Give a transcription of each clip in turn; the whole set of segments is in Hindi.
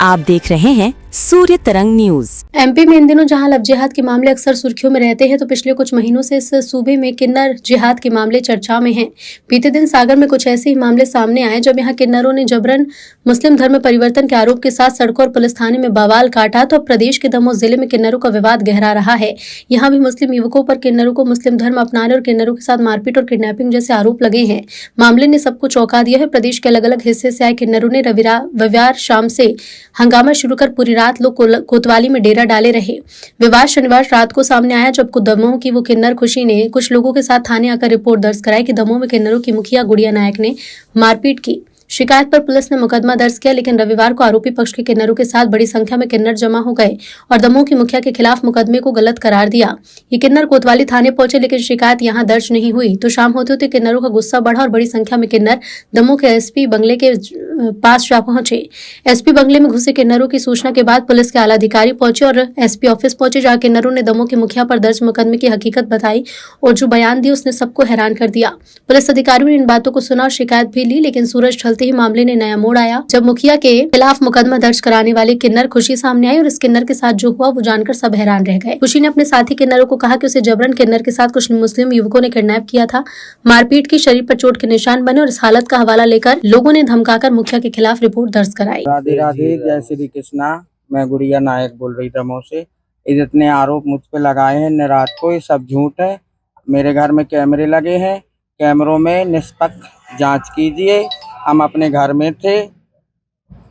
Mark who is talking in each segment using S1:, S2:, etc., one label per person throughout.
S1: आप देख रहे हैं सूर्य तरंग न्यूज।
S2: एमपी में इन दिनों जहां लव जिहाद के मामले अक्सर सुर्खियों में रहते हैं, तो पिछले कुछ महीनों से इस सूबे में किन्नर जिहाद के मामले चर्चा में हैं। बीते दिन सागर में कुछ ऐसे ही मामले सामने आए जब यहां किन्नरों ने जबरन मुस्लिम धर्म परिवर्तन के आरोप के साथ सड़कों और पुलिस थाने में बवाल काटा। तो अब प्रदेश के दमोह जिले में किन्नरों का विवाद गहरा रहा है। यहाँ भी मुस्लिम युवकों पर किन्नरों को मुस्लिम धर्म अपनाने और किन्नरों के साथ मारपीट और किडनैपिंग जैसे आरोप लगे हैं। मामले ने सबको चौंका दिया है। प्रदेश के अलग अलग हिस्से से आए किन्नरों ने रविवार शाम से हंगामा शुरू कर पूरी रात लोग कोतवाली में डेरा डाले रहे। विवाद शनिवार रात को सामने आया जब दमोह की वो किन्नर खुशी ने कुछ लोगों के साथ थाने आकर रिपोर्ट दर्ज कराई कि दमोह में किन्नरों की मुखिया गुड़िया नायक ने मारपीट की। शिकायत पर पुलिस ने मुकदमा दर्ज किया, लेकिन रविवार को आरोपी पक्ष के किन्नरों के साथ बड़ी संख्या में किन्नर जमा हो गए और दमोह की मुखिया के खिलाफ मुकदमे को गलत करार दिया। ये किन्नर कोतवाली थाने पहुंचे, लेकिन शिकायत यहां दर्ज नहीं हुई। तो शाम होते होते किन्नरों का गुस्सा बढ़ा और बड़ी संख्या में किन्नर दमोह के एसपी बंगले के पास जा पहुंचे। एसपी बंगले में घुसे किन्नरों की सूचना के बाद पुलिस के आला अधिकारी पहुंचे और एसपी ऑफिस पहुंचे, जहां किन्नरों ने दमोह की मुखिया पर दर्ज मुकदमे की हकीकत बताई और जो बयान दिए उसने सबको हैरान कर दिया। पुलिस अधिकारियों ने इन बातों को सुना और शिकायत भी ली, लेकिन सूरज ढलते ही मामले ने नया मोड़ आया जब मुखिया के खिलाफ मुकदमा दर्ज कराने वाले किन्नर खुशी सामने आई और इस किन्नर के साथ जो हुआ वो जानकर सब हैरान रह गए। खुशी ने अपने साथी किन्नरों को कहा कि उसे जबरन किन्नर के साथ कुछ मुस्लिम युवकों ने किडनैप किया था, मारपीट की, शरीर पर चोट के निशान बने और इस हालत का हवाला लेकर लोगों ने धमकाकर मुखिया के खिलाफ रिपोर्ट दर्ज कराई।
S3: राधे राधे, जय श्री कृष्णा। मैं गुड़िया नायक बोल रही दमोह से। ये जितने आरोप मुझ पे लगाए हैं निरात को, ये सब झूठ है। मेरे घर में कैमरे लगे हैं, कैमरों में निष्पक्ष जांच कीजिए। हम अपने घर में थे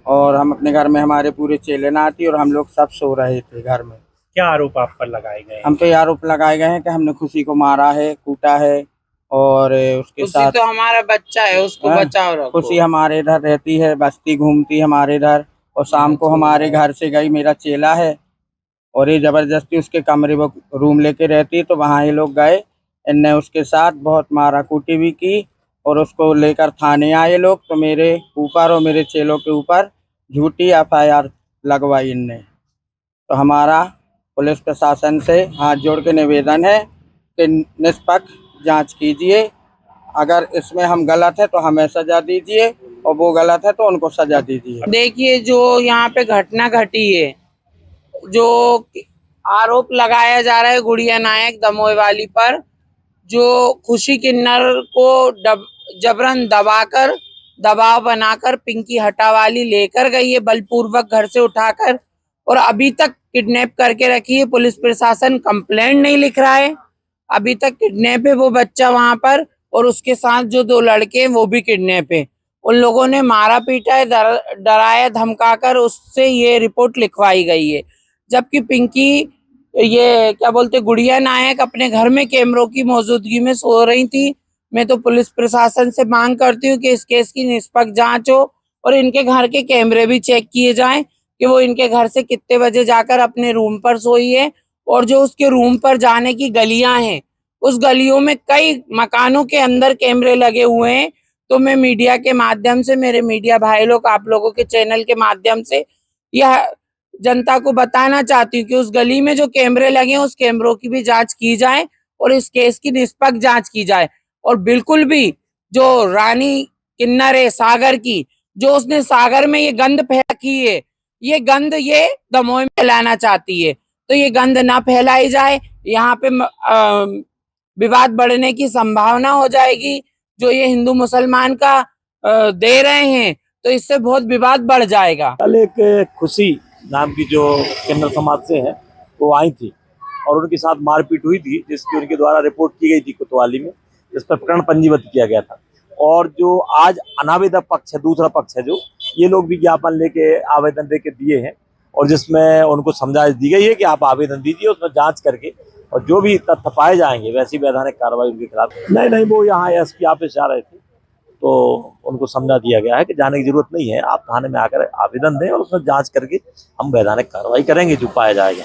S3: और हम अपने घर में, हमारे पूरे चेले नाती और हम लोग सब सो रहे थे घर में।
S4: क्या आरोप आप पर लगाए गए?
S3: हम पे आरोप लगाए गए हैं कि हमने खुशी को मारा है, कूटा है और उसके साथ
S5: तो हमारा बच्चा है, उसको बचाओ रखो।
S3: खुशी हमारे इधर रहती है, बस्ती घूमती हमारे इधर और शाम को हमारे घर से गई, मेरा चेला है और ये जबरदस्ती उसके कमरे में रूम लेके रहती है। तो वहाँ ये लोग गए, इनने उसके साथ बहुत मारा कूटी भी की और उसको लेकर थाने आए लोग। तो मेरे ऊपर और मेरे चेलों के ऊपर झूठी एफआईआर लगवाई इनने। तो हमारा पुलिस प्रशासन से हाथ जोड़ के निवेदन है कि निष्पक्ष जांच कीजिए। अगर इसमें हम गलत है तो हमें सजा दीजिए और वो गलत है तो उनको सजा दीजिए।
S5: देखिए, जो यहाँ पे घटना घटी है, जो आरोप लगाया जा रहा है गुड़िया नायक दमोह वाली पर, जो खुशी किन्नर को जबरन दबाकर, दबाव बनाकर पिंकी हटावाली लेकर गई है, बलपूर्वक घर से उठाकर, और अभी तक किडनैप करके रखी है। पुलिस प्रशासन कंप्लेंट नहीं लिख रहा है, अभी तक किडनैप है वो बच्चा वहां पर, और उसके साथ जो दो लड़के हैं वो भी किडनैप है। उन लोगों ने मारा पीटा है, डराया धमकाकर उससे ये रिपोर्ट लिखवाई गई है। जबकि पिंकी, ये क्या बोलते, गुड़िया नायक अपने घर में कैमरों की मौजूदगी में सो रही थी। मैं तो पुलिस प्रशासन से मांग करती हूँ कि इस केस की निष्पक्ष जांच हो और इनके घर के कैमरे भी चेक किए जाएं कि वो इनके घर से कितने बजे जाकर अपने रूम पर सोई है, और जो उसके रूम पर जाने की गलियां हैं, उस गलियों में कई मकानों के अंदर कैमरे लगे हुए हैं। तो मैं मीडिया के माध्यम से, मेरे मीडिया भाई लोग, आप लोगों के चैनल के माध्यम से यह जनता को बताना चाहती हूँ कि उस गली में जो कैमरे लगे हैं उस कैमरों की भी जांच की जाए और इस केस की निष्पक्ष जांच की जाए। और बिल्कुल भी जो रानी किन्नर है सागर की, जो उसने सागर में ये गंद फैलाई है, ये गंद ये दमोह में फैलाना चाहती है, तो ये गंद ना फैलाई जाए। यहाँ पे विवाद बढ़ने की संभावना हो जाएगी। जो ये हिंदू मुसलमान का दे रहे हैं तो इससे बहुत विवाद बढ़ जाएगा।
S4: कल एक खुशी नाम की जो किन्नर समाज से है वो आई थी और उनके साथ मारपीट हुई थी, जिसकी उनके द्वारा रिपोर्ट की गई थी कोतवाली में, जिस पर प्रकरण पंजीबद्ध किया गया था। और जो आज अनावेदक पक्ष है, दूसरा पक्ष है, जो ये लोग भी ज्ञापन लेके, आवेदन लेके दिए हैं और जिसमें उनको समझाइश दी गई है कि आप आवेदन दीजिए, उसमें जांच करके और जो भी तथ्य पाए जाएंगे वैसी वैधानिक कार्रवाई उनके खिलाफ। नहीं, वो यहाँ एसपी ऑफिस जा रहे थे तो उनको समझा दिया गया है कि जाने की जरूरत नहीं है, आप थाने में आकर आवेदन दें और उसमें जांच करके हम वैधानिक कार्रवाई करेंगे जो पाया जाएगा।